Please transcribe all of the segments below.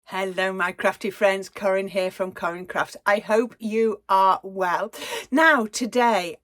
Hello my crafty friends, Corrine here from Corrine Crafts. I hope you are well. Now today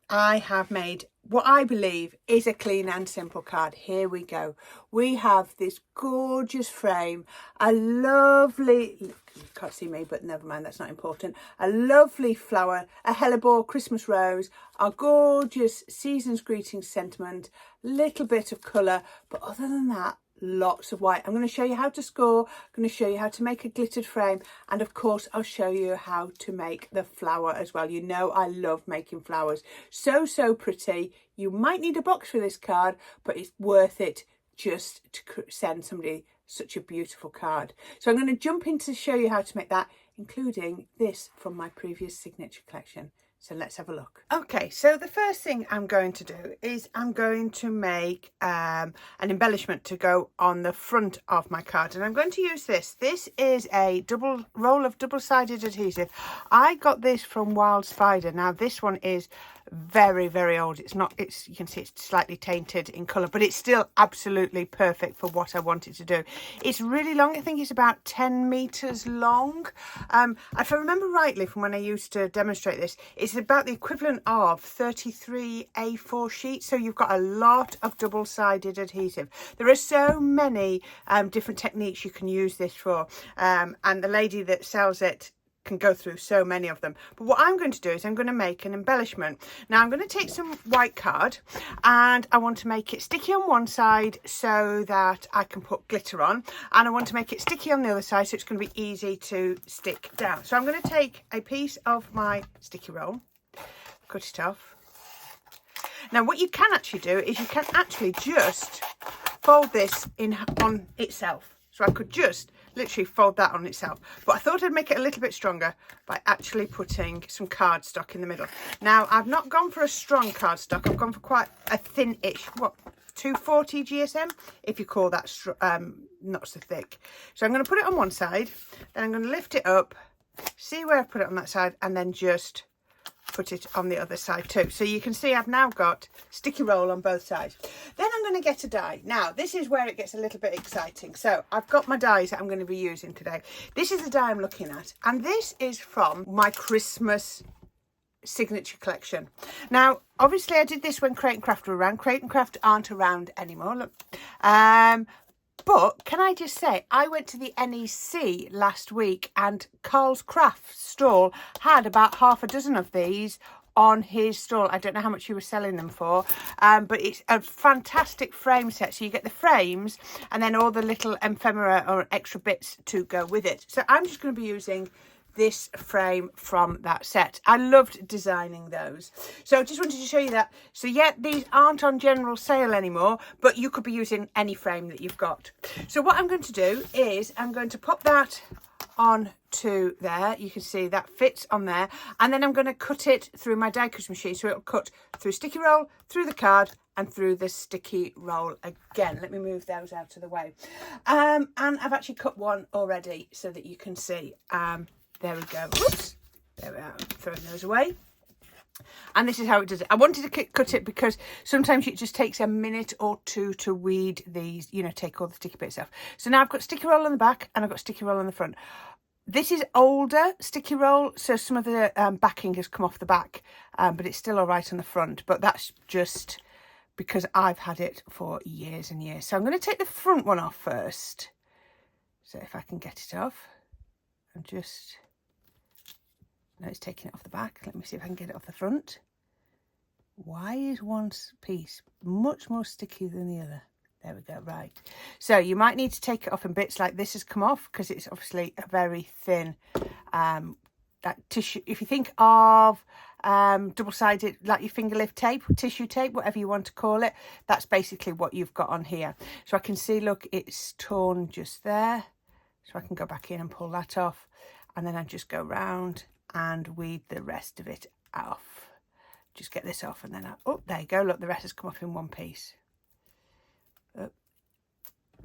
I have made what I believe is a clean and simple card. Here we go. We have this gorgeous frame, a lovely, you can't see me but never mind, that's not important, a lovely flower, a hellebore Christmas rose, our gorgeous season's greetings sentiment, little bit of colour, but other than that, lots of white. I'm going to show you how to score, I'm going to show you how to make a glittered frame, and of course I'll show you how to make the flower as well. You know I love making flowers. So pretty. You might need a box for this card, but it's worth it just to send somebody such a beautiful card. So I'm going to jump in to show you how to make that, including this from my previous signature collection. So let's have a look. Okay, so the first thing I'm going to do is I'm going to make an embellishment to go on the front of my card. And I'm going to use this. This is a roll of double-sided adhesive. I got this from Wild Spider. Now this one is very old. You can see it's slightly tainted in colour, but it's still absolutely perfect for what I wanted to do. It's really long. I think it's about 10 meters long. If I remember rightly from when I used to demonstrate this, it's about the equivalent of 33 A4 sheets. So you've got a lot of double-sided adhesive. There are so many different techniques you can use this for, and the lady that sells it can go through so many of them. But what I'm going to do is I'm going to make an embellishment. Now I'm going to take some white card and I want to make it sticky on one side so that I can put glitter on, and I want to make it sticky on the other side so it's going to be easy to stick down. So I'm going to take a piece of my sticky roll, cut it off. Now what you can actually do is you can actually just fold this in on itself. So I could just literally fold that on itself, but I thought I'd make it a little bit stronger by actually putting some cardstock in the middle. Now I've not gone for a strong cardstock, I've gone for quite a thin-ish, 240 GSM, if you call that not so thick. So I'm going to put it on one side, then I'm going to lift it up, see where I've put it on that side, and then just put it on the other side too. So you can see I've now got sticky roll on both sides. Then I'm going to get a die. Now this is where it gets a little bit exciting. So I've got my dies that I'm going to be using today. This is the die I'm looking at, and this is from my Christmas signature collection. Now obviously I did this when Crate and Craft were around. Crate and Craft aren't around anymore, look. But can I just say, I went to the NEC last week and Carl's Craft stall had about half a dozen of these on his stall. I don't know how much he was selling them for, but it's a fantastic frame set. So you get the frames and then all the little ephemera or extra bits to go with it. So I'm just going to be using this frame from that set. I loved designing those. So I just wanted to show you that. So yeah, these aren't on general sale anymore, but you could be using any frame that you've got. So what I'm going to do is I'm going to pop that on to there. You can see that fits on there, and then I'm going to cut it through my die cut machine, so it'll cut through sticky roll, through the card, and through the sticky roll again. Let me move those out of the way. And I've actually cut one already so that you can see. There we go. Whoops. There we are. I'm throwing those away. And this is how it does it. I wanted to cut it because sometimes it just takes a minute or two to weed these, take all the sticky bits off. So now I've got sticky roll on the back and I've got sticky roll on the front. This is older sticky roll, so some of the backing has come off the back, but it's still all right on the front. But that's just because I've had it for years and years. So I'm going to take the front one off first. So if I can get it off, I'm just... No, it's taking it off the back. Let me see if I can get it off the front. Why is one piece much more sticky than the other? There we go, right. So you might need to take it off in bits like this has come off, because it's obviously a very thin that tissue. If you think of double-sided, like your finger lift tape, tissue tape, whatever you want to call it, that's basically what you've got on here. So I can see, look, it's torn just there. So I can go back in and pull that off, and then I just go round and weed the rest of it off. Just get this off, and then there you go, look, the rest has come off in one piece.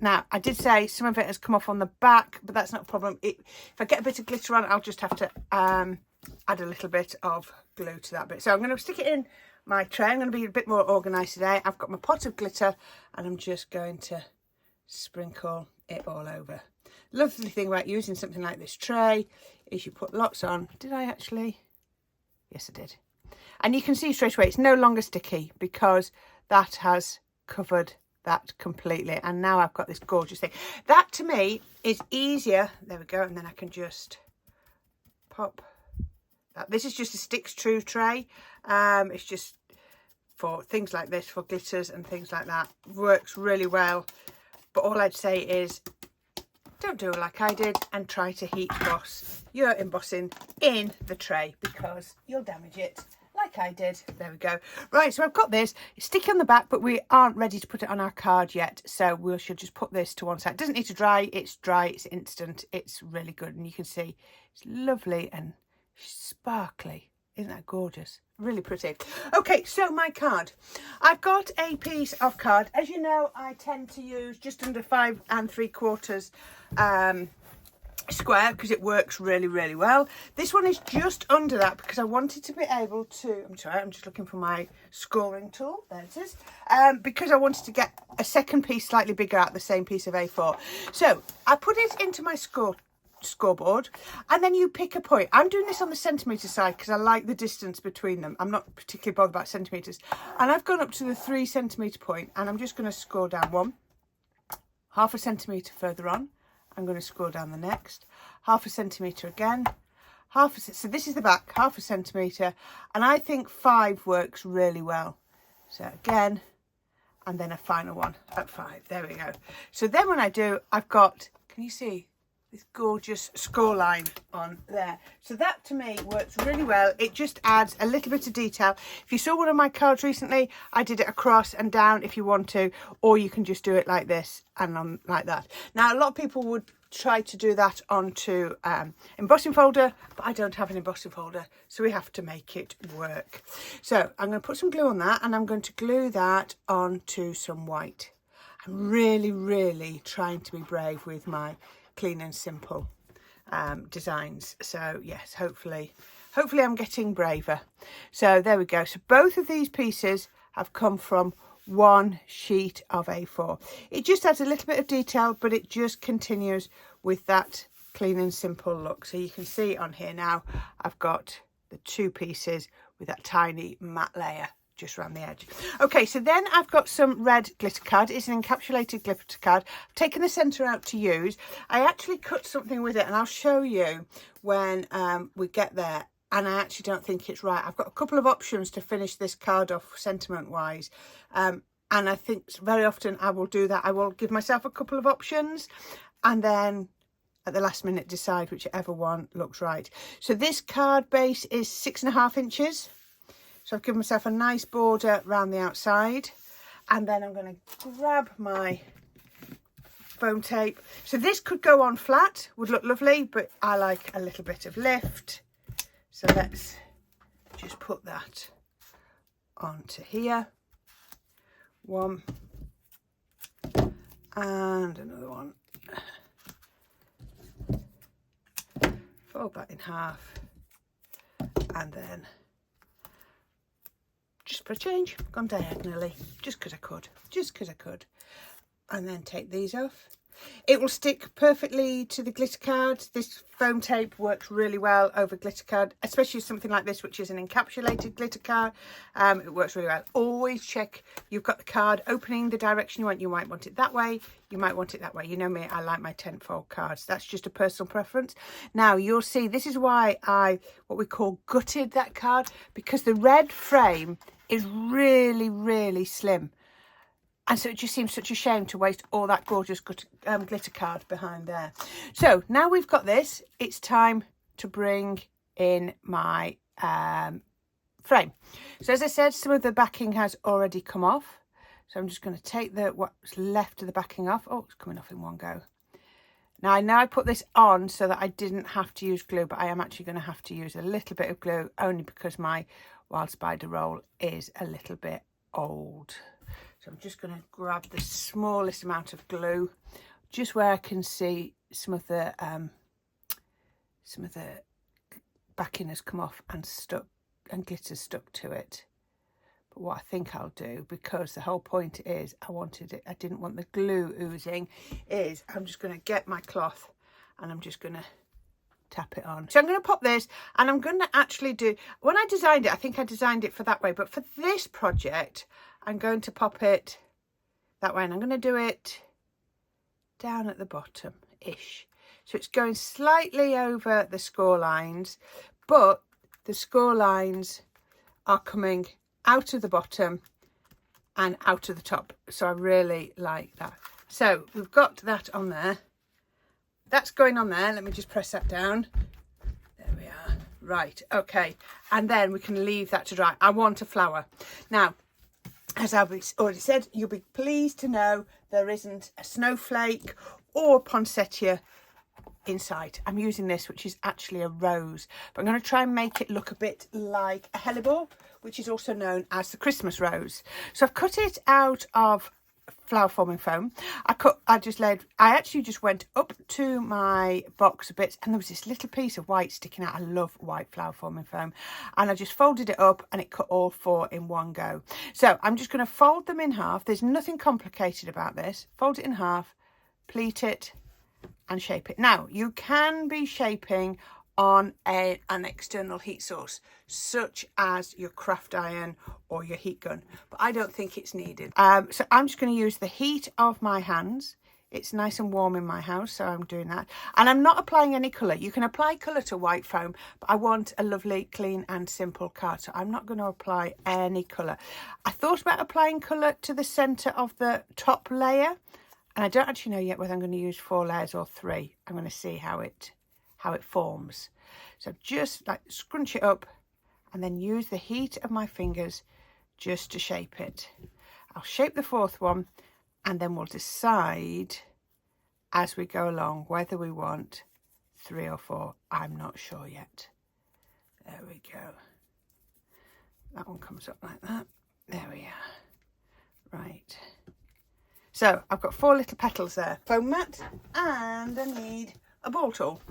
Now I did say some of it has come off on the back, but that's not a problem. If I get a bit of glitter on, I'll just have to add a little bit of glue to that bit. So I'm going to stick it in my tray. I'm going to be a bit more organised today. I've got my pot of glitter and I'm just going to sprinkle it all over. Lovely thing about using something like this tray is you put lots on. Did I actually? Yes, I did. And you can see straight away it's no longer sticky because that has covered that completely. And now I've got this gorgeous thing. That to me is easier. There we go. And then I can just pop that. This is just a sticks true tray. It's just for things like this, for glitters and things like that. Works really well. But all I'd say is don't do it like I did and try to heat emboss your embossing in the tray because you'll damage it like I did. There we go. Right, so I've got this. It's sticky on the back, but we aren't ready to put it on our card yet. So we should just put this to one side. It doesn't need to dry. It's dry. It's instant. It's really good. And you can see it's lovely and sparkly. Isn't that gorgeous? Really pretty. Okay, so my card. I've got a piece of card. As you know, I tend to use just under 5 3/4 square because it works really, really well. This one is just under that because I wanted to be able to, I'm sorry, I'm just looking for my scoring tool. There it is. Because I wanted to get a second piece slightly bigger out of the same piece of A4. So I put it into my scoreboard and then you pick a point. I'm doing this on the centimetre side because I like the distance between them. I'm not particularly bothered about centimetres. And I've gone up to the 3 centimetre point and I'm just going to score down one. 1/2 centimetre further on, I'm going to score down the next. 1/2 centimetre again. So this is the back, 1/2 centimetre. And I think 5 works really well. So again, and then a final one at 5. There we go. So then when I do, I've got, can you see this gorgeous score line on there? So that to me works really well. It just adds a little bit of detail. If you saw one of my cards recently, I did it across and down if you want to, or you can just do it like this and on like that. Now a lot of people would try to do that onto embossing folder, but I don't have an embossing folder, so we have to make it work. So I'm going to put some glue on that and I'm going to glue that onto some white. I'm really trying to be brave with my clean and simple designs. So yes, hopefully I'm getting braver. So there we go. So both of these pieces have come from one sheet of A4. It just adds a little bit of detail, but it just continues with that clean and simple look. So you can see on here now I've got the 2 pieces with that tiny matte layer just around the edge. Okay, so then I've got some red glitter card. It's an encapsulated glitter card. I've taken the centre out to use. I actually cut something with it and I'll show you when we get there. And I actually don't think it's right. I've got a couple of options to finish this card off sentiment wise. And I think very often I will do that. I will give myself a couple of options and then at the last minute decide whichever one looks right. So this card base is 6.5 inches. So I've given myself a nice border around the outside. And then I'm going to grab my foam tape. So this could go on flat, would look lovely, but I like a little bit of lift. So let's just put that onto here. One. And another one. Fold that in half. And then just for a change, gone diagonally, just because I could. And then take these off. It will stick perfectly to the glitter card. This foam tape works really well over glitter card, especially something like this, which is an encapsulated glitter card. It works really well. Always check you've got the card opening the direction you want. You might want it that way. You might want it that way. You know me, I like my 10-fold cards. That's just a personal preference. Now you'll see this is why I, what we call gutted that card, because the red frame is really slim. And so it just seems such a shame to waste all that gorgeous glitter card behind there. So now we've got this, it's time to bring in my frame. So as I said, some of the backing has already come off. So I'm just going to take what's left of the backing off. Oh, it's coming off in one go. Now I know I put this on so that I didn't have to use glue, but I am actually going to have to use a little bit of glue only because my Wild Spider roll is a little bit old. So I'm just going to grab the smallest amount of glue, just where I can see some of the backing has come off and stuck, and glitter stuck to it. But what I think I'll do, because the whole point is I didn't want the glue oozing, is I'm just going to get my cloth and I'm just going to tap it on. So I'm going to pop this, and I'm going to actually do, when I designed it, I think I designed it for that way, but for this project I'm going to pop it that way, and I'm going to do it down at the bottom ish, so it's going slightly over the score lines, but the score lines are coming out of the bottom and out of the top, so I really like that. So we've got that on there, that's going on there. Let me just press that down. There we are. Right, okay, and then we can leave that to dry. I want a flower. Now, as I've already said, you'll be pleased to know there isn't a snowflake or poinsettia inside. I'm using this, which is actually a rose, but I'm going to try and make it look a bit like a hellebore, which is also known as the Christmas rose. So I've cut it out of flower forming foam. I actually just went up to my box a bit, and there was this little piece of white sticking out. I love white flower forming foam, and I just folded it up and it cut all 4 in one go. So I'm just going to fold them in half. There's nothing complicated about this. Fold it in half, pleat it and shape it. Now you can be shaping on an external heat source such as your craft iron or your heat gun, but I don't think it's needed. So I'm just going to use the heat of my hands. It's nice and warm in my house, so I'm doing that, and I'm not applying any colour. You can apply colour to white foam, but I want a lovely clean and simple card, so I'm not going to apply any colour. I thought about applying colour to the centre of the top layer, and I don't actually know yet whether I'm going to use 4 layers or 3. I'm going to see how it forms. So just like scrunch it up and then use the heat of my fingers just to shape it. I'll shape the 4th one, and then we'll decide as we go along whether we want 3 or 4. I'm not sure yet. There we go. That one comes up like that. There we are. Right. So I've got 4 little petals there. Foam mat, and I need a ball tool.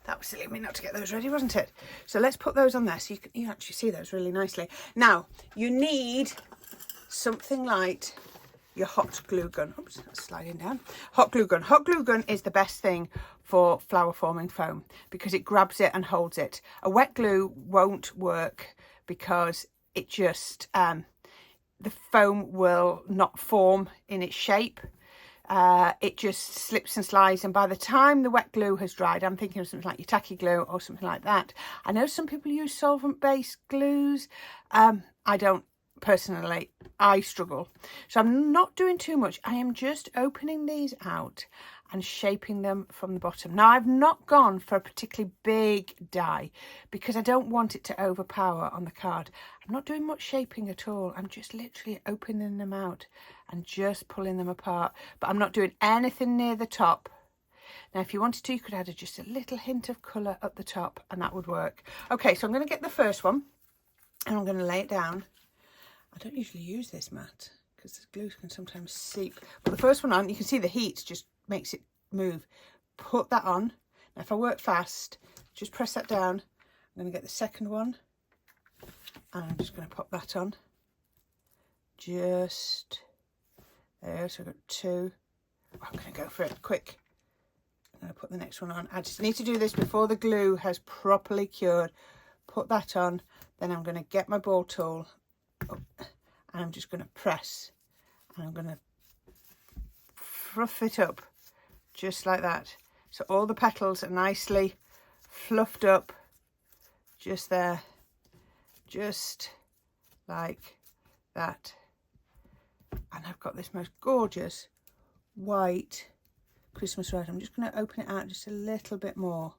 That was silly of me not to get those ready, wasn't it? So let's put those on there so you can actually see those really nicely. Now, you need something like your hot glue gun. Oops, that's sliding down. Hot glue gun. Hot glue gun is the best thing for flower forming foam because it grabs it and holds it. A wet glue won't work because it just, the foam will not form in its shape. It just slips and slides, and by the time the wet glue has dried, I'm thinking of something like your tacky glue or something like that. I know some people use solvent-based glues. I don't personally. I struggle. So I'm not doing too much. I am just opening these out and shaping them from the bottom. Now, I've not gone for a particularly big die because I don't want it to overpower on the card. I'm not doing much shaping at all. I'm just literally opening them out and just pulling them apart, but I'm not doing anything near the top. Now, if you wanted to, you could add just a little hint of colour at the top, and that would work. Okay, so I'm going to get the first one, and I'm going to lay it down. I don't usually use this mat because the glue can sometimes seep. But the first one on, you can see the heat just makes it move. Put that on. Now, if I work fast, just press that down. I'm going to get the second one, and I'm just going to pop that on. Just there. So I've got 2. I'm going to go for it quick. I'm going to put the next one on. I just need to do this before the glue has properly cured. Put that on. Then I'm going to get my ball tool up, and I'm just going to press, and I'm going to fluff it up just like that. So all the petals are nicely fluffed up just there, just like that. And I've got this most gorgeous white Christmas rose. I'm just going to open it out just a little bit more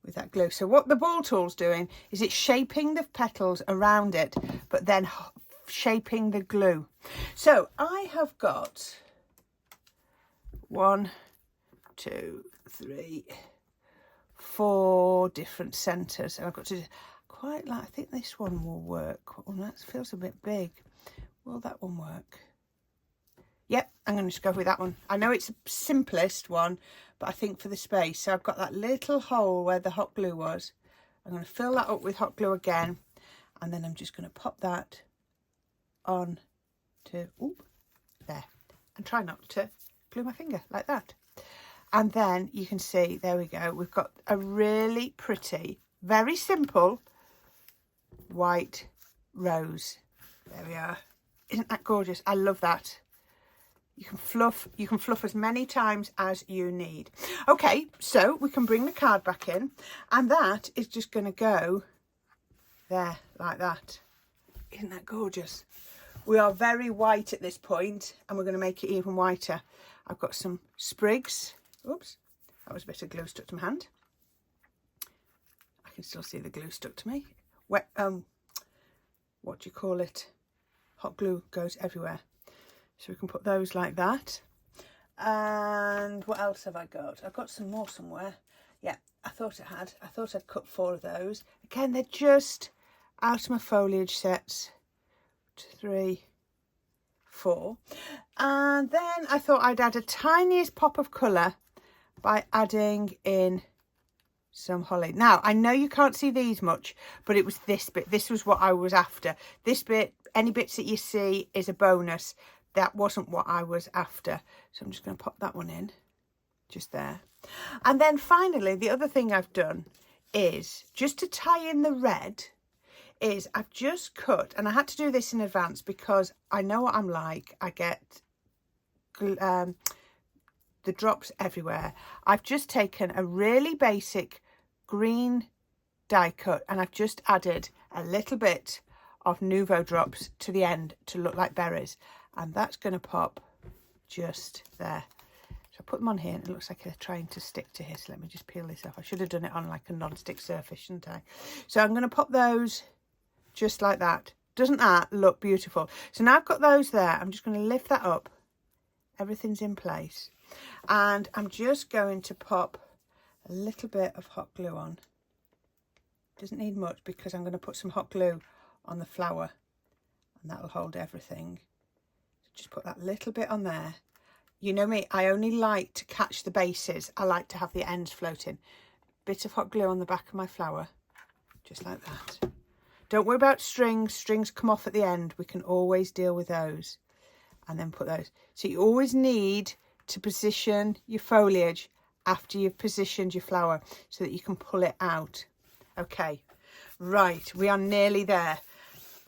with that glue. So what the ball tool's doing is it's shaping the petals around it, but then shaping the glue. So I have got 1, 2, 3, 4 different centres, and I've got to quite like, I think this one will work. Oh, that feels a bit big. Will that one work? Yep, I'm going to just go with that one. I know it's the simplest one, but I think for the space. So I've got that little hole where the hot glue was. I'm going to fill that up with hot glue again, and then I'm just going to pop that on to there, and try not to glue my finger like that. And then you can see, there we go. We've got a really pretty, very simple white rose. There we are. Isn't that gorgeous? I love that. You can fluff as many times as you need. Okay, so we can bring the card back in, and that is just going to go there like that. Isn't that gorgeous? We are very white at this point, and we're going to make it even whiter. I've got some sprigs. Oops, that was a bit of glue stuck to my hand. I can still see the glue stuck to me. Wet, what do you call it? Hot glue goes everywhere. So we can put those like that. And what else have I got? I've got some more somewhere. Yeah, I thought I'd cut 4 of those. Again, they're just out of my foliage sets. 3, 4. And then I thought I'd add a tiniest pop of colour by adding in some holly. Now, I know you can't see these much, but it was this bit. This was what I was after. This bit, any bits that you see is a bonus. That wasn't what I was after. So I'm just going to pop that one in, just there. And then finally, the other thing I've done is, just to tie in the red, is I've just cut, and I had to do this in advance because I know what I'm like. I get the drops everywhere. I've just taken a really basic green die cut, and I've just added a little bit of Nouveau drops to the end to look like berries. And that's going to pop just there. So I put them on here, and it looks like they're trying to stick to here. So let me just peel this off. I should have done it on like a non-stick surface, shouldn't I? So I'm going to pop those just like that. Doesn't that look beautiful? So now I've got those there. I'm just going to lift that up. Everything's in place. And I'm just going to pop a little bit of hot glue on. Doesn't need much because I'm going to put some hot glue on the flower, and that'll hold everything. Just put that little bit on there. You know me, I only like to catch the bases. I like to have the ends floating. Bit of hot glue on the back of my flower, just like that. Don't worry about strings. Strings come off at the end. We can always deal with those. And then put those. So you always need to position your foliage after you've positioned your flower so that you can pull it out. Okay, right, we are nearly there.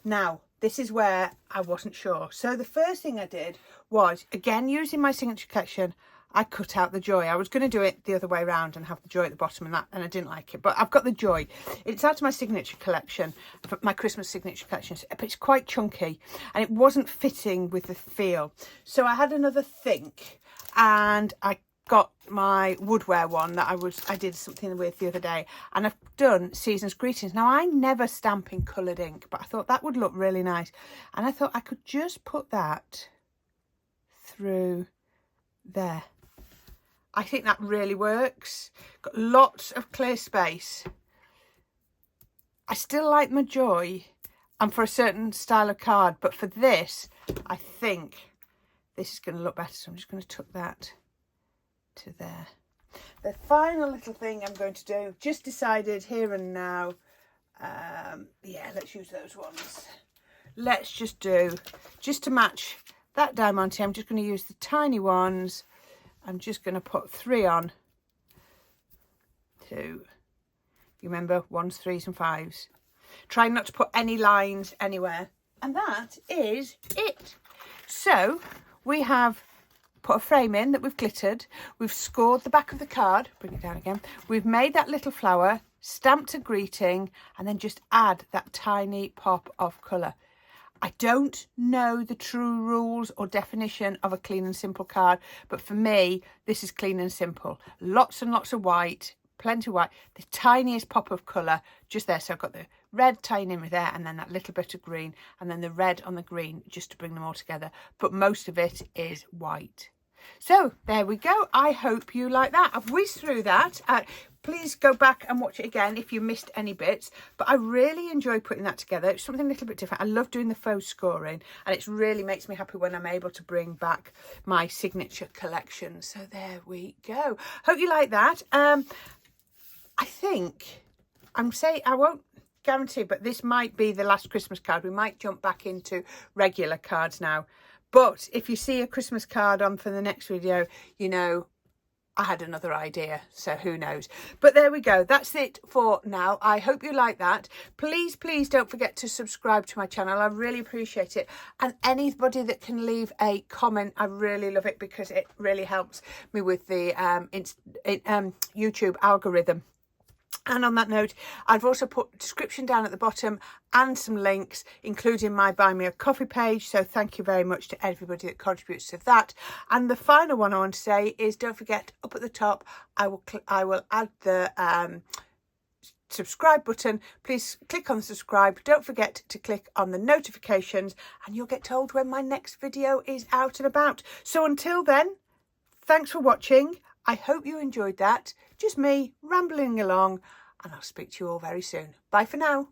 Now, this is where I wasn't sure. So the first thing I did was, again, using my signature collection, I cut out the joy. I was going to do it the other way around and have the joy at the bottom and I didn't like it. But I've got the joy. It's out of my signature collection, my Christmas signature collection. But it's quite chunky and it wasn't fitting with the feel. So I had another think, and I got my woodware one that I did something with the other day, and I've done Season's Greetings. Now, I never stamp in coloured ink, but I thought that would look really nice, and I thought I could just put that through there. I think that really works. Got lots of clear space. I still like my joy and for a certain style of card, but for this I think this is going to look better, so I'm just going to tuck that to there. The final little thing I'm going to do, just decided here and now, yeah, let's use those ones. Let's just do, just to match that diamante, I'm just going to use the tiny ones. I'm just going to put 3 on. 2. You remember, 1s, 3s and 5s. Try not to put any lines anywhere. And that is it. So we have put a frame in that we've glittered. We've scored the back of the card. Bring it down again. We've made that little flower, stamped a greeting, and then just add that tiny pop of colour. I don't know the true rules or definition of a clean and simple card, but for me, this is clean and simple. Lots and lots of white, plenty of white, the tiniest pop of colour just there. So I've got the red tying in with there, and then that little bit of green, and then the red on the green just to bring them all together. But most of it is white. So there we go. I hope you like that. I've whizzed through that. Please go back and watch it again if you missed any bits. But I really enjoy putting that together. It's something a little bit different. I love doing the faux scoring, and it really makes me happy when I'm able to bring back my signature collection. So there we go. Hope you like that. I think I won't guarantee, but this might be the last Christmas card. We might jump back into regular cards now. But if you see a Christmas card on for the next video, you know I had another idea, so who knows. But there we go. That's it for now. I hope you like that. Please, please don't forget to subscribe to my channel. I really appreciate it. And anybody that can leave a comment, I really love it, because it really helps me with the YouTube algorithm. And on that note, I've also put a description down at the bottom and some links, including my Buy Me a Coffee page. So thank you very much to everybody that contributes to that. And the final one I want to say is, don't forget, up at the top, I will add the subscribe button. Please click on subscribe. Don't forget to click on the notifications, and you'll get told when my next video is out and about. So until then, thanks for watching. I hope you enjoyed that. Just me rambling along, and I'll speak to you all very soon. Bye for now.